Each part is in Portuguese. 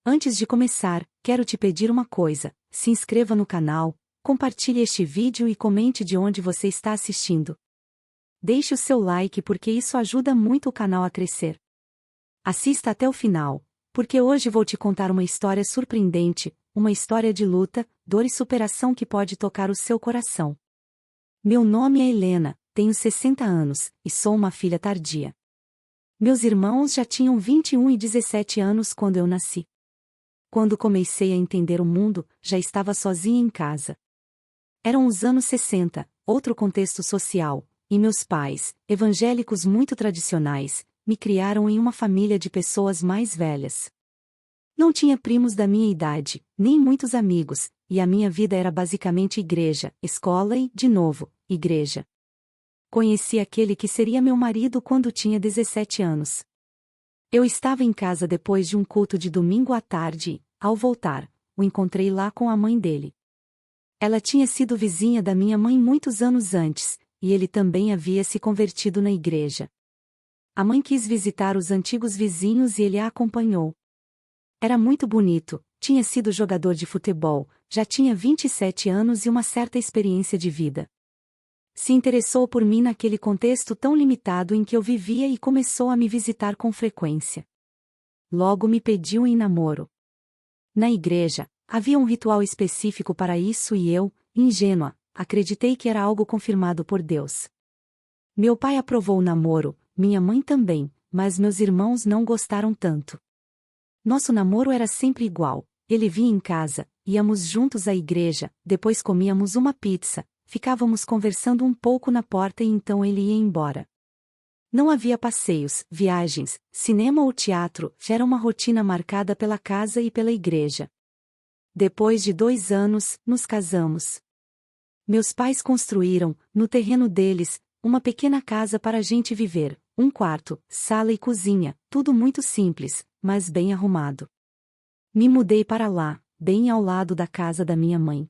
Antes de começar, quero te pedir uma coisa: se inscreva no canal, compartilhe este vídeo e comente de onde você está assistindo. Deixe o seu like porque isso ajuda muito o canal a crescer. Assista até o final, porque hoje vou te contar uma história surpreendente, uma história de luta, dor e superação que pode tocar o seu coração. Meu nome é Helena, tenho 60 anos, e sou uma filha tardia. Meus irmãos já tinham 21 e 17 anos quando eu nasci. Quando comecei a entender o mundo, já estava sozinha em casa. Eram os anos 60, outro contexto social, e meus pais, evangélicos muito tradicionais, me criaram em uma família de pessoas mais velhas. Não tinha primos da minha idade, nem muitos amigos, e a minha vida era basicamente igreja, escola e, de novo, igreja. Conheci aquele que seria meu marido quando tinha 17 anos. Eu estava em casa depois de um culto de domingo à tarde e, ao voltar, o encontrei lá com a mãe dele. Ela tinha sido vizinha da minha mãe muitos anos antes, e ele também havia se convertido na igreja. A mãe quis visitar os antigos vizinhos e ele a acompanhou. Era muito bonito, tinha sido jogador de futebol, já tinha 27 anos e uma certa experiência de vida. Se interessou por mim naquele contexto tão limitado em que eu vivia e começou a me visitar com frequência. Logo me pediu em namoro. Na igreja, havia um ritual específico para isso e eu, ingênua, acreditei que era algo confirmado por Deus. Meu pai aprovou o namoro, minha mãe também, mas meus irmãos não gostaram tanto. Nosso namoro era sempre igual, ele vinha em casa, íamos juntos à igreja, depois comíamos uma pizza, ficávamos conversando um pouco na porta e então ele ia embora. Não havia passeios, viagens, cinema ou teatro, já era uma rotina marcada pela casa e pela igreja. Depois de 2 anos, nos casamos. Meus pais construíram, no terreno deles, uma pequena casa para a gente viver, um quarto, sala e cozinha, tudo muito simples, mas bem arrumado. Me mudei para lá, bem ao lado da casa da minha mãe.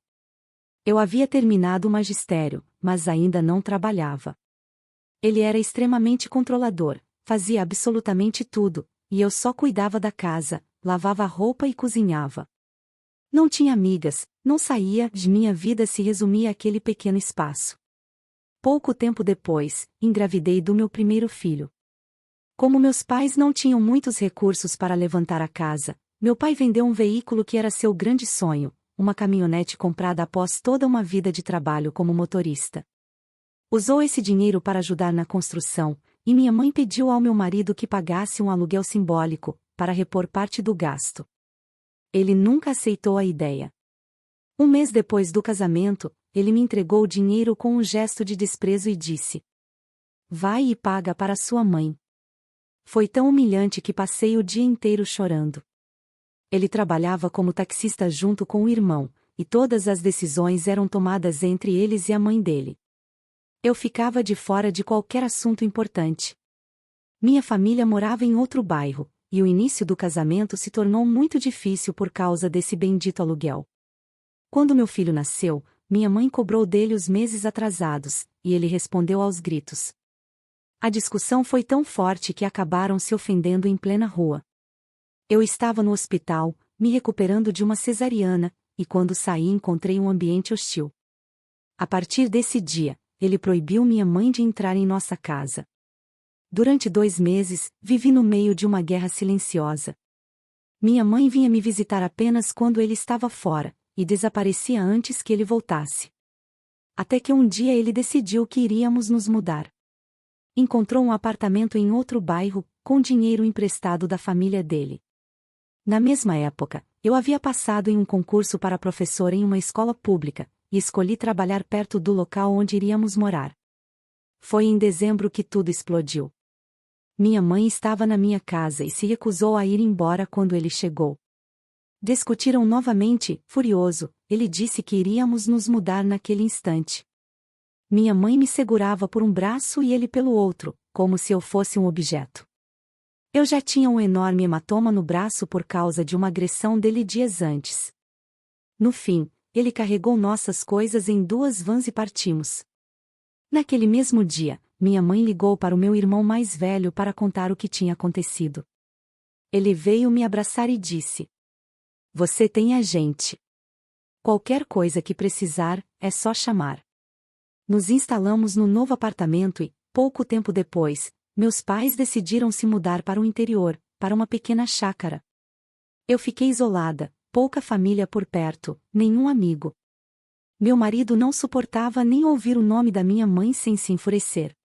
Eu havia terminado o magistério, mas ainda não trabalhava. Ele era extremamente controlador, fazia absolutamente tudo, e eu só cuidava da casa, lavava roupa e cozinhava. Não tinha amigas, não saía, minha vida se resumia àquele pequeno espaço. Pouco tempo depois, engravidei do meu primeiro filho. Como meus pais não tinham muitos recursos para levantar a casa, meu pai vendeu um veículo que era seu grande sonho, uma caminhonete comprada após toda uma vida de trabalho como motorista. Usou esse dinheiro para ajudar na construção, e minha mãe pediu ao meu marido que pagasse um aluguel simbólico, para repor parte do gasto. Ele nunca aceitou a ideia. Um mês depois do casamento, ele me entregou o dinheiro com um gesto de desprezo e disse: "Vai e paga para sua mãe." Foi tão humilhante que passei o dia inteiro chorando. Ele trabalhava como taxista junto com o irmão, e todas as decisões eram tomadas entre eles e a mãe dele. Eu ficava de fora de qualquer assunto importante. Minha família morava em outro bairro, e o início do casamento se tornou muito difícil por causa desse bendito aluguel. Quando meu filho nasceu, minha mãe cobrou dele os meses atrasados, e ele respondeu aos gritos. A discussão foi tão forte que acabaram se ofendendo em plena rua. Eu estava no hospital, me recuperando de uma cesariana, e quando saí encontrei um ambiente hostil. A partir desse dia, ele proibiu minha mãe de entrar em nossa casa. Durante 2 meses, vivi no meio de uma guerra silenciosa. Minha mãe vinha me visitar apenas quando ele estava fora, e desaparecia antes que ele voltasse. Até que um dia ele decidiu que iríamos nos mudar. Encontrou um apartamento em outro bairro, com dinheiro emprestado da família dele. Na mesma época, eu havia passado em um concurso para professor em uma escola pública, e escolhi trabalhar perto do local onde iríamos morar. Foi em dezembro que tudo explodiu. Minha mãe estava na minha casa e se recusou a ir embora quando ele chegou. Discutiram novamente, furioso, ele disse que iríamos nos mudar naquele instante. Minha mãe me segurava por um braço e ele pelo outro, como se eu fosse um objeto. Eu já tinha um enorme hematoma no braço por causa de uma agressão dele dias antes. No fim, ele carregou nossas coisas em 2 vans e partimos. Naquele mesmo dia, minha mãe ligou para o meu irmão mais velho para contar o que tinha acontecido. Ele veio me abraçar e disse: Você tem a gente. Qualquer coisa que precisar, é só chamar. Nos instalamos no novo apartamento e, pouco tempo depois, meus pais decidiram se mudar para o interior, para uma pequena chácara. Eu fiquei isolada, pouca família por perto, nenhum amigo. Meu marido não suportava nem ouvir o nome da minha mãe sem se enfurecer.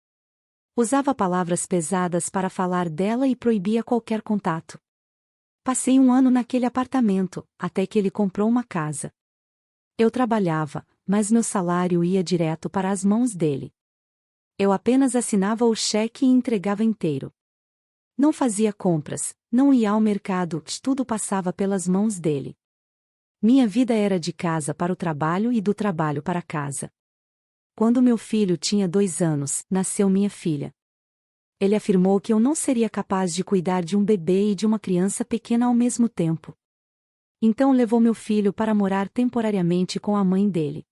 Usava palavras pesadas para falar dela e proibia qualquer contato. Passei um ano naquele apartamento, até que ele comprou uma casa. Eu trabalhava, mas meu salário ia direto para as mãos dele. Eu apenas assinava o cheque e entregava inteiro. Não fazia compras, não ia ao mercado, tudo passava pelas mãos dele. Minha vida era de casa para o trabalho e do trabalho para casa. Quando meu filho tinha 2 anos, nasceu minha filha. Ele afirmou que eu não seria capaz de cuidar de um bebê e de uma criança pequena ao mesmo tempo. Então levou meu filho para morar temporariamente com a mãe dele.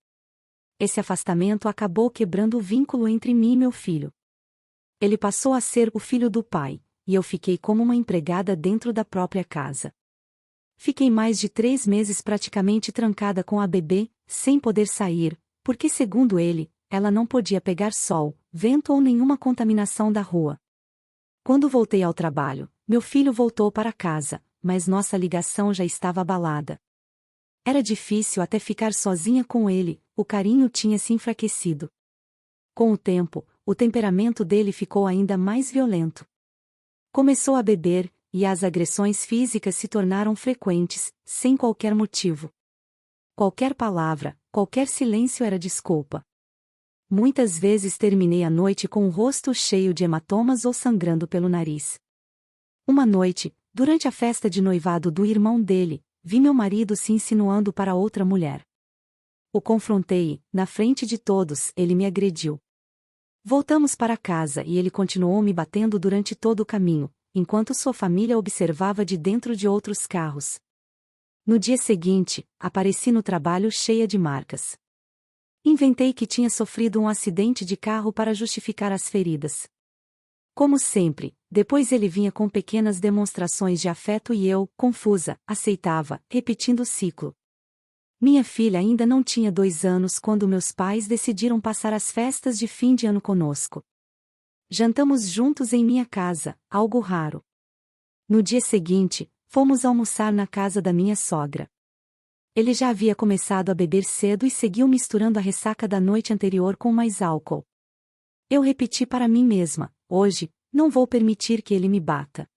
Esse afastamento acabou quebrando o vínculo entre mim e meu filho. Ele passou a ser o filho do pai, e eu fiquei como uma empregada dentro da própria casa. Fiquei mais de 3 meses praticamente trancada com a bebê, sem poder sair, porque segundo ele, ela não podia pegar sol, vento ou nenhuma contaminação da rua. Quando voltei ao trabalho, meu filho voltou para casa, mas nossa ligação já estava abalada. Era difícil até ficar sozinha com ele, o carinho tinha se enfraquecido. Com o tempo, o temperamento dele ficou ainda mais violento. Começou a beber, e as agressões físicas se tornaram frequentes, sem qualquer motivo. Qualquer palavra, qualquer silêncio era desculpa. Muitas vezes terminei a noite com o rosto cheio de hematomas ou sangrando pelo nariz. Uma noite, durante a festa de noivado do irmão dele, vi meu marido se insinuando para outra mulher. O confrontei e, na frente de todos, ele me agrediu. Voltamos para casa e ele continuou me batendo durante todo o caminho, enquanto sua família observava de dentro de outros carros. No dia seguinte, apareci no trabalho cheia de marcas. Inventei que tinha sofrido um acidente de carro para justificar as feridas. Como sempre, depois ele vinha com pequenas demonstrações de afeto e eu, confusa, aceitava, repetindo o ciclo. Minha filha ainda não tinha 2 anos quando meus pais decidiram passar as festas de fim de ano conosco. Jantamos juntos em minha casa, algo raro. No dia seguinte, fomos almoçar na casa da minha sogra. Ele já havia começado a beber cedo e seguiu misturando a ressaca da noite anterior com mais álcool. Eu repeti para mim mesma: hoje, não vou permitir que ele me bata.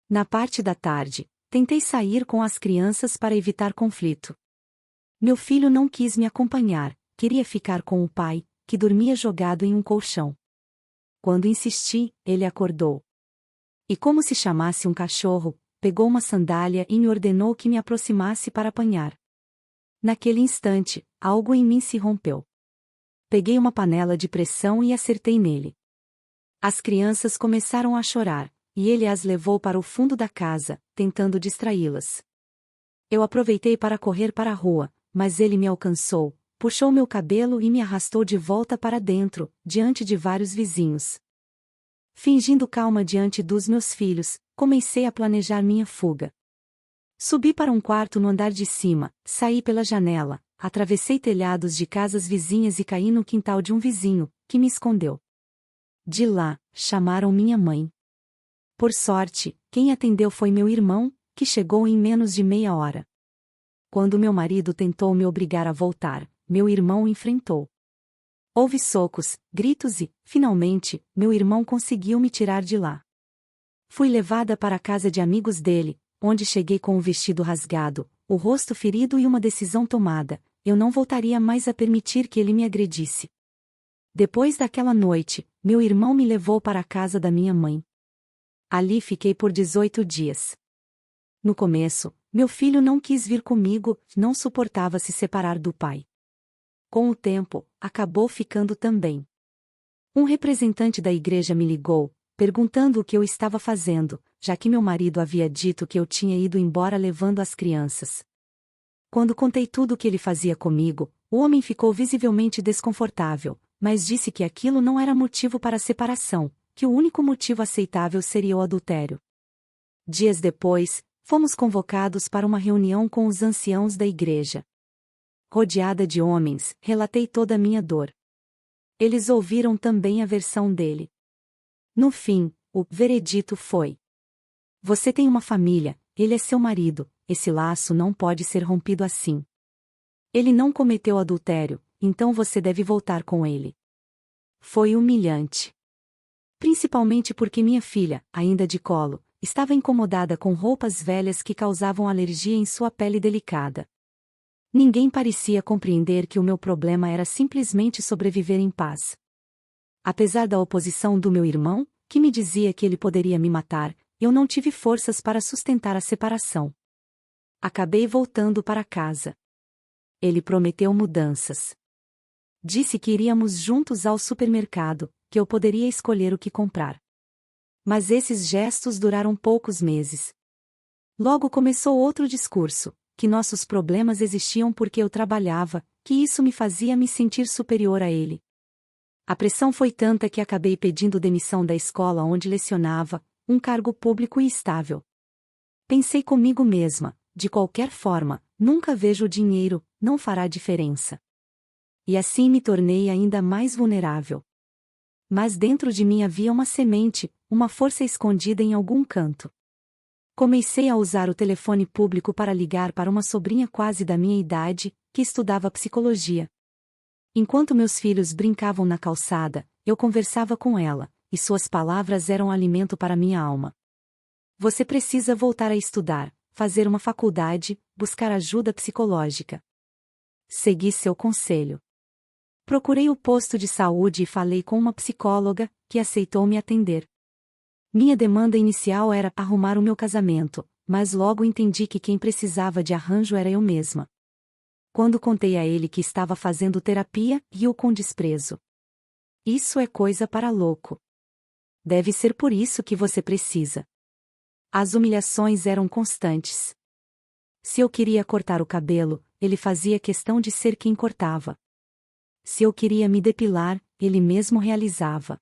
Na parte da tarde, tentei sair com as crianças para evitar conflito. Meu filho não quis me acompanhar, queria ficar com o pai, que dormia jogado em um colchão. Quando insisti, ele acordou. E como se chamasse um cachorro, pegou uma sandália e me ordenou que me aproximasse para apanhar. Naquele instante, algo em mim se rompeu. Peguei uma panela de pressão e acertei nele. As crianças começaram a chorar, e ele as levou para o fundo da casa, tentando distraí-las. Eu aproveitei para correr para a rua, mas ele me alcançou, puxou meu cabelo e me arrastou de volta para dentro, diante de vários vizinhos. Fingindo calma diante dos meus filhos, comecei a planejar minha fuga. Subi para um quarto no andar de cima, saí pela janela, atravessei telhados de casas vizinhas e caí no quintal de um vizinho, que me escondeu. De lá, chamaram minha mãe. Por sorte, quem atendeu foi meu irmão, que chegou em menos de meia hora. Quando meu marido tentou me obrigar a voltar, meu irmão o enfrentou. Houve socos, gritos e, finalmente, meu irmão conseguiu me tirar de lá. Fui levada para a casa de amigos dele, onde cheguei com o vestido rasgado, o rosto ferido e uma decisão tomada: eu não voltaria mais a permitir que ele me agredisse. Depois daquela noite, meu irmão me levou para a casa da minha mãe. Ali fiquei por 18 dias. No começo, meu filho não quis vir comigo, não suportava se separar do pai. Com o tempo, acabou ficando também. Um representante da igreja me ligou, perguntando o que eu estava fazendo, já que meu marido havia dito que eu tinha ido embora levando as crianças. Quando contei tudo o que ele fazia comigo, o homem ficou visivelmente desconfortável, mas disse que aquilo não era motivo para a separação, que o único motivo aceitável seria o adultério. Dias depois, Fomos convocados para uma reunião com os anciãos da igreja. Rodeada de homens, relatei toda a minha dor. Eles ouviram também a versão dele. No fim, o veredito foi: você tem uma família, ele é seu marido, esse laço não pode ser rompido assim. Ele não cometeu adultério, então você deve voltar com ele. Foi humilhante. Principalmente porque minha filha, ainda de colo, estava incomodada com roupas velhas que causavam alergia em sua pele delicada. Ninguém parecia compreender que o meu problema era simplesmente sobreviver em paz. Apesar da oposição do meu irmão, que me dizia que ele poderia me matar, eu não tive forças para sustentar a separação. Acabei voltando para casa. Ele prometeu mudanças. Disse que iríamos juntos ao supermercado, que eu poderia escolher o que comprar. Mas esses gestos duraram poucos meses. Logo começou outro discurso, que nossos problemas existiam porque eu trabalhava, que isso me fazia me sentir superior a ele. A pressão foi tanta que acabei pedindo demissão da escola onde lecionava, um cargo público e estável. Pensei comigo mesma, de qualquer forma, nunca vejo o dinheiro, não fará diferença. E assim me tornei ainda mais vulnerável. Mas dentro de mim havia uma semente, uma força escondida em algum canto. Comecei a usar o telefone público para ligar para uma sobrinha quase da minha idade, que estudava psicologia. Enquanto meus filhos brincavam na calçada, eu conversava com ela, e suas palavras eram alimento para minha alma. Você precisa voltar a estudar, fazer uma faculdade, buscar ajuda psicológica. Segui seu conselho. Procurei o posto de saúde e falei com uma psicóloga, que aceitou me atender. Minha demanda inicial era arrumar o meu casamento, mas logo entendi que quem precisava de arranjo era eu mesma. Quando contei a ele que estava fazendo terapia, riu com desprezo. Isso é coisa para louco. Deve ser por isso que você precisa. As humilhações eram constantes. Se eu queria cortar o cabelo, ele fazia questão de ser quem cortava. Se eu queria me depilar, ele mesmo realizava.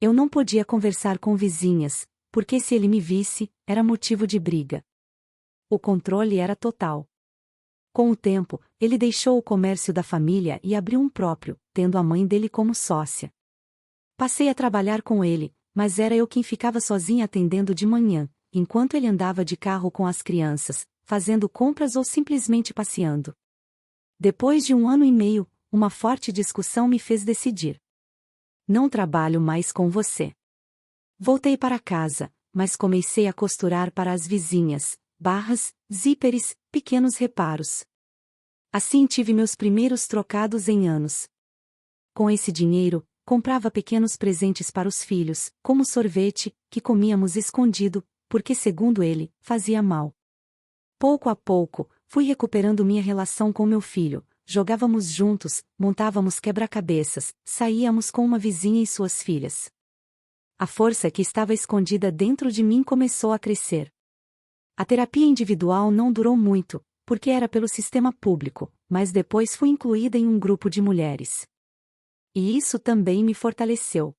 Eu não podia conversar com vizinhas, porque se ele me visse, era motivo de briga. O controle era total. Com o tempo, ele deixou o comércio da família e abriu um próprio, tendo a mãe dele como sócia. Passei a trabalhar com ele, mas era eu quem ficava sozinha atendendo de manhã, enquanto ele andava de carro com as crianças, fazendo compras ou simplesmente passeando. Depois de 1 ano e meio, uma forte discussão me fez decidir. Não trabalho mais com você. Voltei para casa, mas comecei a costurar para as vizinhas, barras, zíperes, pequenos reparos. Assim tive meus primeiros trocados em anos. Com esse dinheiro, comprava pequenos presentes para os filhos, como sorvete, que comíamos escondido, porque segundo ele, fazia mal. Pouco a pouco, fui recuperando minha relação com meu filho. Jogávamos juntos, montávamos quebra-cabeças, saíamos com uma vizinha e suas filhas. A força que estava escondida dentro de mim começou a crescer. A terapia individual não durou muito, porque era pelo sistema público, mas depois fui incluída em um grupo de mulheres. E isso também me fortaleceu.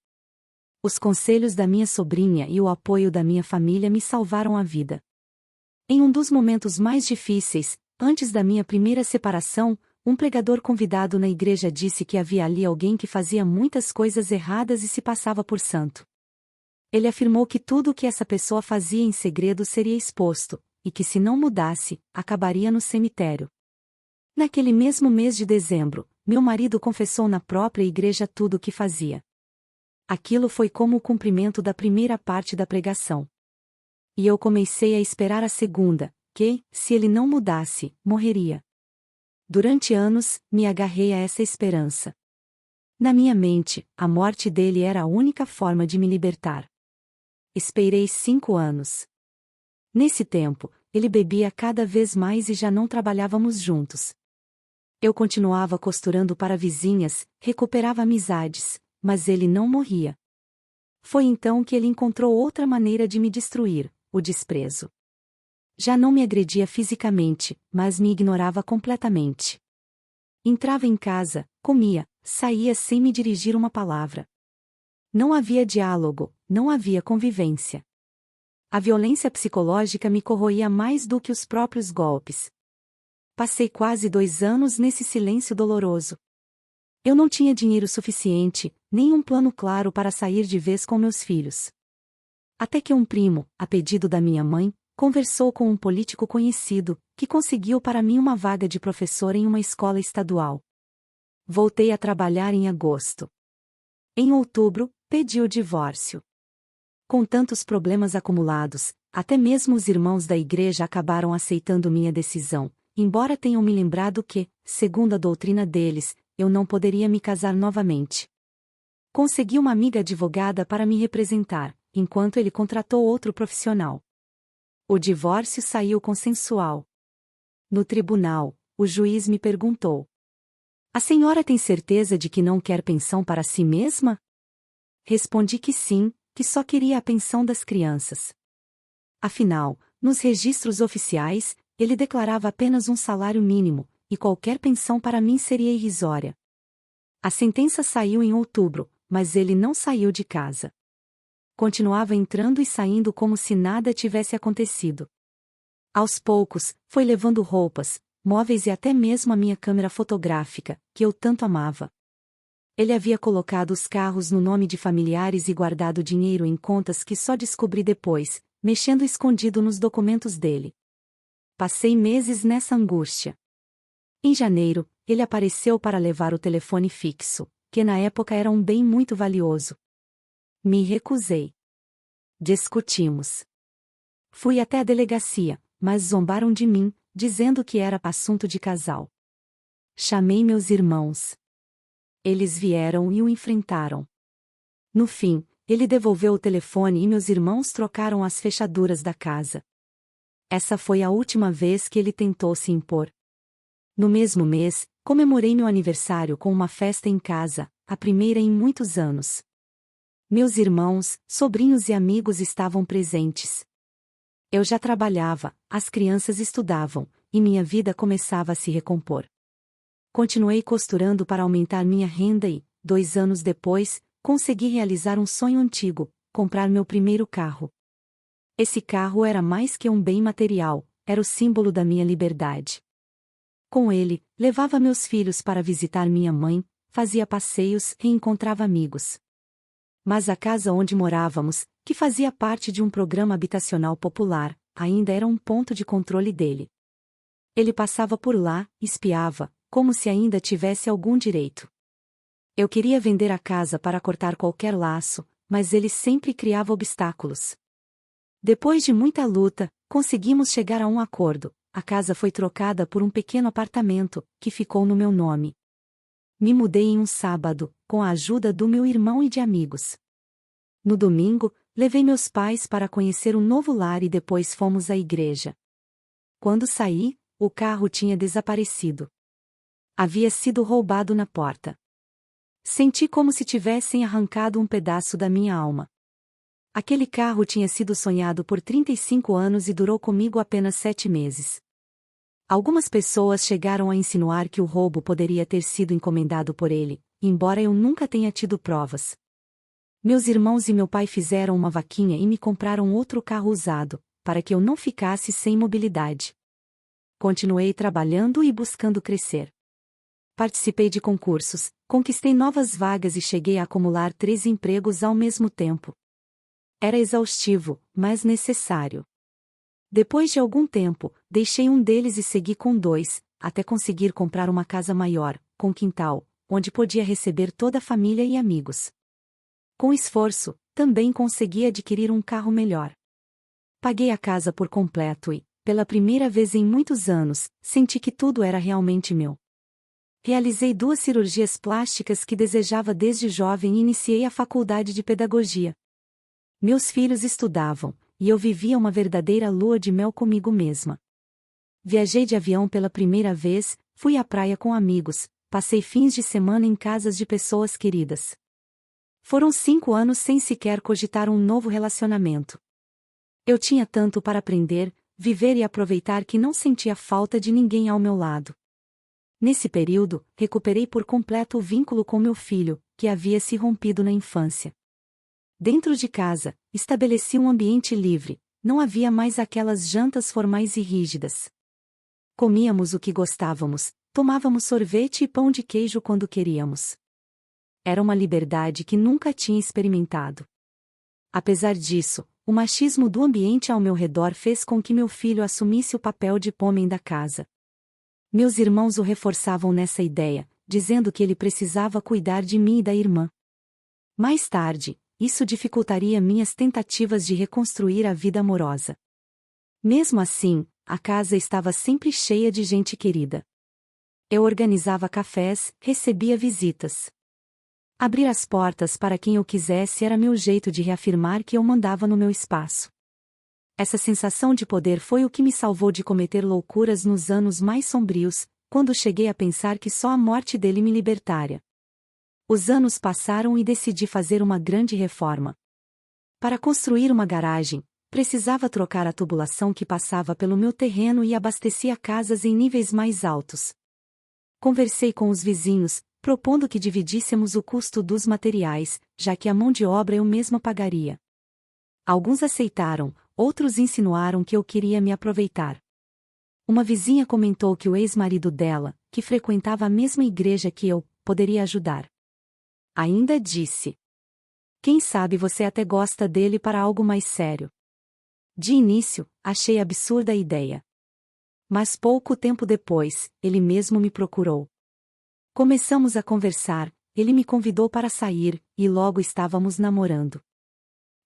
Os conselhos da minha sobrinha e o apoio da minha família me salvaram a vida. Em um dos momentos mais difíceis, antes da minha primeira separação, um pregador convidado na igreja disse que havia ali alguém que fazia muitas coisas erradas e se passava por santo. Ele afirmou que tudo o que essa pessoa fazia em segredo seria exposto, e que se não mudasse, acabaria no cemitério. Naquele mesmo mês de dezembro, meu marido confessou na própria igreja tudo o que fazia. Aquilo foi como o cumprimento da primeira parte da pregação. E eu comecei a esperar a segunda, que, se ele não mudasse, morreria. Durante anos, me agarrei a essa esperança. Na minha mente, a morte dele era a única forma de me libertar. Esperei 5 anos. Nesse tempo, ele bebia cada vez mais e já não trabalhávamos juntos. Eu continuava costurando para vizinhas, recuperava amizades, mas ele não morria. Foi então que ele encontrou outra maneira de me destruir, o desprezo. Já não me agredia fisicamente, mas me ignorava completamente. Entrava em casa, comia, saía sem me dirigir uma palavra. Não havia diálogo, não havia convivência. A violência psicológica me corroía mais do que os próprios golpes. Passei quase 2 anos nesse silêncio doloroso. Eu não tinha dinheiro suficiente, nem um plano claro para sair de vez com meus filhos. Até que um primo, a pedido da minha mãe, conversou com um político conhecido, que conseguiu para mim uma vaga de professor em uma escola estadual. Voltei a trabalhar em agosto. Em outubro, pedi o divórcio. Com tantos problemas acumulados, até mesmo os irmãos da igreja acabaram aceitando minha decisão, embora tenham me lembrado que, segundo a doutrina deles, eu não poderia me casar novamente. Consegui uma amiga advogada para me representar, enquanto ele contratou outro profissional. O divórcio saiu consensual. No tribunal, o juiz me perguntou: "A senhora tem certeza de que não quer pensão para si mesma?" Respondi que sim, que só queria a pensão das crianças. Afinal, nos registros oficiais, ele declarava apenas um salário mínimo, e qualquer pensão para mim seria irrisória. A sentença saiu em outubro, mas ele não saiu de casa. Continuava entrando e saindo como se nada tivesse acontecido. Aos poucos, foi levando roupas, móveis e até mesmo a minha câmera fotográfica, que eu tanto amava. Ele havia colocado os carros no nome de familiares e guardado dinheiro em contas que só descobri depois, mexendo escondido nos documentos dele. Passei meses nessa angústia. Em janeiro, ele apareceu para levar o telefone fixo, que na época era um bem muito valioso. Me recusei. Discutimos. Fui até a delegacia, mas zombaram de mim, dizendo que era assunto de casal. Chamei meus irmãos. Eles vieram e o enfrentaram. No fim, ele devolveu o telefone e meus irmãos trocaram as fechaduras da casa. Essa foi a última vez que ele tentou se impor. No mesmo mês, comemorei meu aniversário com uma festa em casa, a primeira em muitos anos. Meus irmãos, sobrinhos e amigos estavam presentes. Eu já trabalhava, as crianças estudavam, e minha vida começava a se recompor. Continuei costurando para aumentar minha renda e, 2 anos depois, consegui realizar um sonho antigo: comprar meu primeiro carro. Esse carro era mais que um bem material, era o símbolo da minha liberdade. Com ele, levava meus filhos para visitar minha mãe, fazia passeios e encontrava amigos. Mas a casa onde morávamos, que fazia parte de um programa habitacional popular, ainda era um ponto de controle dele. Ele passava por lá, espiava, como se ainda tivesse algum direito. Eu queria vender a casa para cortar qualquer laço, mas ele sempre criava obstáculos. Depois de muita luta, conseguimos chegar a um acordo. A casa foi trocada por um pequeno apartamento, que ficou no meu nome. Me mudei em um sábado, com a ajuda do meu irmão e de amigos. No domingo, levei meus pais para conhecer um novo lar e depois fomos à igreja. Quando saí, o carro tinha desaparecido. Havia sido roubado na porta. Senti como se tivessem arrancado um pedaço da minha alma. Aquele carro tinha sido sonhado por 35 anos e durou comigo apenas 7 meses. Algumas pessoas chegaram a insinuar que o roubo poderia ter sido encomendado por ele, embora eu nunca tenha tido provas. Meus irmãos e meu pai fizeram uma vaquinha e me compraram outro carro usado, para que eu não ficasse sem mobilidade. Continuei trabalhando e buscando crescer. Participei de concursos, conquistei novas vagas e cheguei a acumular 3 empregos ao mesmo tempo. Era exaustivo, mas necessário. Depois de algum tempo, deixei um deles e segui com 2, até conseguir comprar uma casa maior, com quintal, onde podia receber toda a família e amigos. Com esforço, também consegui adquirir um carro melhor. Paguei a casa por completo e, pela primeira vez em muitos anos, senti que tudo era realmente meu. Realizei 2 cirurgias plásticas que desejava desde jovem e iniciei a faculdade de pedagogia. Meus filhos estudavam, e eu vivia uma verdadeira lua de mel comigo mesma. Viajei de avião pela primeira vez, fui à praia com amigos, passei fins de semana em casas de pessoas queridas. Foram 5 anos sem sequer cogitar um novo relacionamento. Eu tinha tanto para aprender, viver e aproveitar que não sentia falta de ninguém ao meu lado. Nesse período, recuperei por completo o vínculo com meu filho, que havia se rompido na infância. Dentro de casa, estabeleci um ambiente livre, não havia mais aquelas jantas formais e rígidas. Comíamos o que gostávamos, tomávamos sorvete e pão de queijo quando queríamos. Era uma liberdade que nunca tinha experimentado. Apesar disso, o machismo do ambiente ao meu redor fez com que meu filho assumisse o papel de homem da casa. Meus irmãos o reforçavam nessa ideia, dizendo que ele precisava cuidar de mim e da irmã. Mais tarde, isso dificultaria minhas tentativas de reconstruir a vida amorosa. Mesmo assim, a casa estava sempre cheia de gente querida. Eu organizava cafés, recebia visitas. Abrir as portas para quem eu quisesse era meu jeito de reafirmar que eu mandava no meu espaço. Essa sensação de poder foi o que me salvou de cometer loucuras nos anos mais sombrios, quando cheguei a pensar que só a morte dele me libertaria. Os anos passaram e decidi fazer uma grande reforma. Para construir uma garagem, precisava trocar a tubulação que passava pelo meu terreno e abastecia casas em níveis mais altos. Conversei com os vizinhos, propondo que dividíssemos o custo dos materiais, já que a mão de obra eu mesma pagaria. Alguns aceitaram, outros insinuaram que eu queria me aproveitar. Uma vizinha comentou que o ex-marido dela, que frequentava a mesma igreja que eu, poderia ajudar. Ainda disse: "Quem sabe você até gosta dele para algo mais sério." De início, achei absurda a ideia. Mas pouco tempo depois, ele mesmo me procurou. Começamos a conversar, ele me convidou para sair, e logo estávamos namorando.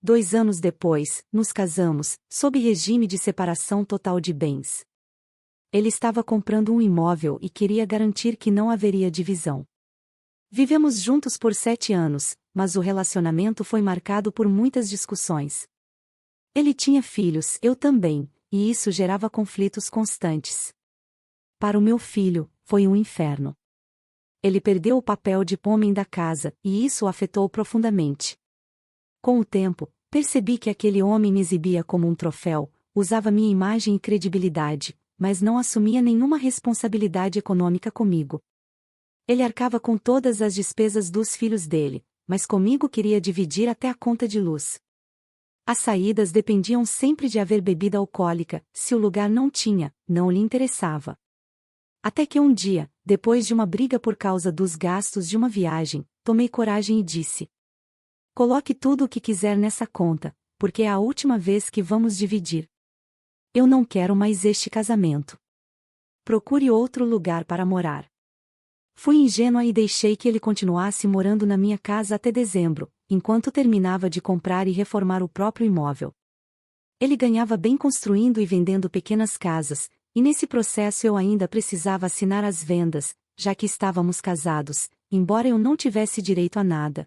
2 anos depois, nos casamos, sob regime de separação total de bens. Ele estava comprando um imóvel e queria garantir que não haveria divisão. Vivemos juntos por 7 anos, mas o relacionamento foi marcado por muitas discussões. Ele tinha filhos, eu também, e isso gerava conflitos constantes. Para o meu filho, foi um inferno. Ele perdeu o papel de homem da casa, e isso o afetou profundamente. Com o tempo, percebi que aquele homem me exibia como um troféu, usava minha imagem e credibilidade, mas não assumia nenhuma responsabilidade econômica comigo. Ele arcava com todas as despesas dos filhos dele, mas comigo queria dividir até a conta de luz. As saídas dependiam sempre de haver bebida alcoólica, se o lugar não tinha, não lhe interessava. Até que um dia, depois de uma briga por causa dos gastos de uma viagem, tomei coragem e disse: "Coloque tudo o que quiser nessa conta, porque é a última vez que vamos dividir. Eu não quero mais este casamento. Procure outro lugar para morar." Fui ingênua e deixei que ele continuasse morando na minha casa até dezembro, enquanto terminava de comprar e reformar o próprio imóvel. Ele ganhava bem construindo e vendendo pequenas casas, e nesse processo eu ainda precisava assinar as vendas, já que estávamos casados, embora eu não tivesse direito a nada.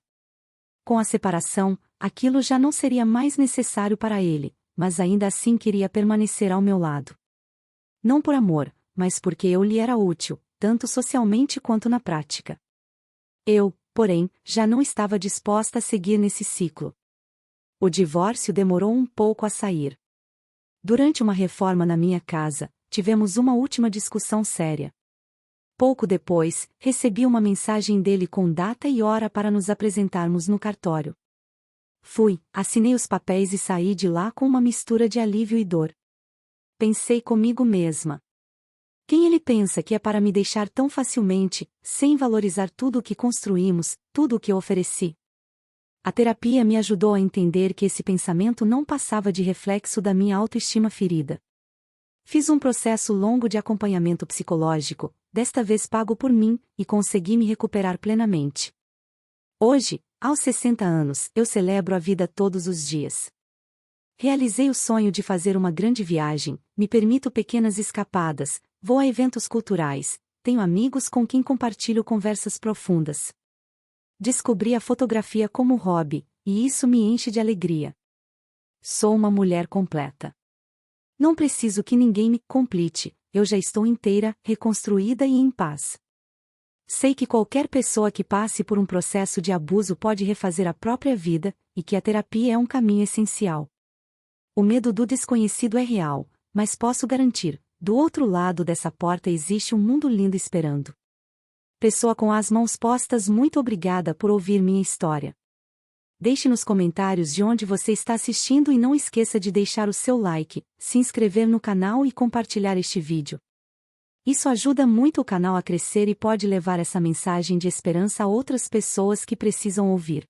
Com a separação, aquilo já não seria mais necessário para ele, mas ainda assim queria permanecer ao meu lado. Não por amor, mas porque eu lhe era útil, tanto socialmente quanto na prática. Eu, porém, já não estava disposta a seguir nesse ciclo. O divórcio demorou um pouco a sair. Durante uma reforma na minha casa, tivemos uma última discussão séria. Pouco depois, recebi uma mensagem dele com data e hora para nos apresentarmos no cartório. Fui, assinei os papéis e saí de lá com uma mistura de alívio e dor. Pensei comigo mesma: quem ele pensa que é para me deixar tão facilmente, sem valorizar tudo o que construímos, tudo o que eu ofereci? A terapia me ajudou a entender que esse pensamento não passava de reflexo da minha autoestima ferida. Fiz um processo longo de acompanhamento psicológico, desta vez pago por mim, e consegui me recuperar plenamente. Hoje, aos 60 anos, eu celebro a vida todos os dias. Realizei o sonho de fazer uma grande viagem, me permito pequenas escapadas, vou a eventos culturais, tenho amigos com quem compartilho conversas profundas. Descobri a fotografia como hobby, e isso me enche de alegria. Sou uma mulher completa. Não preciso que ninguém me complete, eu já estou inteira, reconstruída e em paz. Sei que qualquer pessoa que passe por um processo de abuso pode refazer a própria vida, e que a terapia é um caminho essencial. O medo do desconhecido é real, mas posso garantir, do outro lado dessa porta existe um mundo lindo esperando. Pessoa com as mãos postas, muito obrigada por ouvir minha história. Deixe nos comentários de onde você está assistindo e não esqueça de deixar o seu like, se inscrever no canal e compartilhar este vídeo. Isso ajuda muito o canal a crescer e pode levar essa mensagem de esperança a outras pessoas que precisam ouvir.